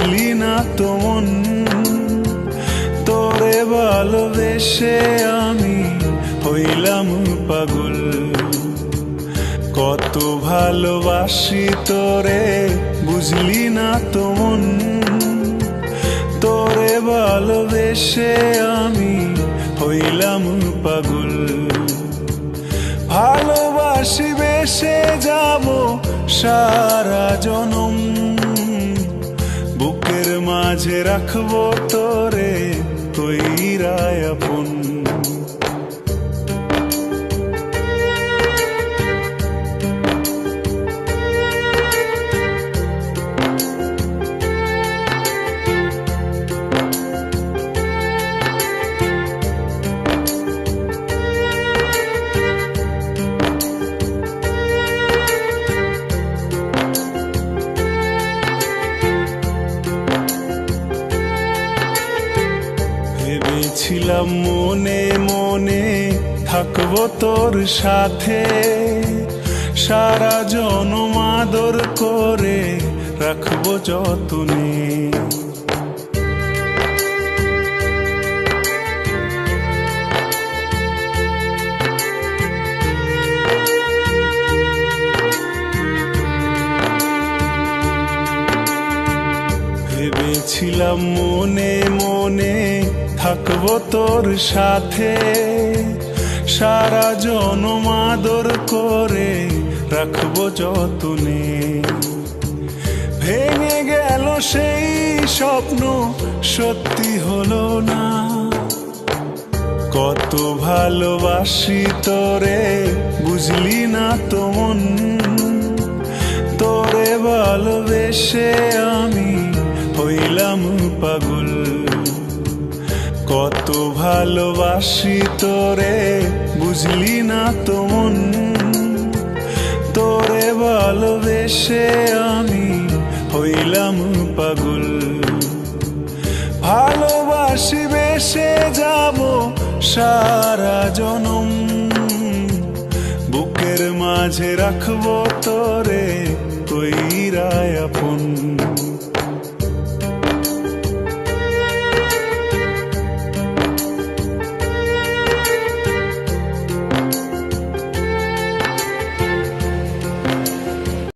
বুঝলি না তো মন, তোরে ভালোবেসে আমি হইলাম পাগল। কত ভালোবাসি তোরে বুঝলি না তো মন, তোরে ভালোবেসে আমি হইলাম পাগল। ভালোবাসি বেসে যাব সারা জনম, বুকের মাঝে রাখবো তোরে কইরা আপন। ভেবেছিলাম মনে মনে থাকবো তোর সাথে, সারা জনম আদর করে রাখবো যতনে। ভেবেছিলাম মনে মনে থাকবো তোর সাথে, সারা জনম আদর করে রাখবো যতনে। ভেঙে গেল সেই স্বপ্ন সত্যি হলো না, কত ভালোবাসি তোরে বুঝলি না তো মন, তোরে ভালোবেসে আমি হইলাম পাগল। কত ভালোবাসি তোরে বুঝলি না তো মন, তোরে ভালোবেসে আমি হইলাম পাগল। ভালোবাসি বেসে যাব সারা জনম, বুকের মাঝে রাখবো তোরে কইরা আপন।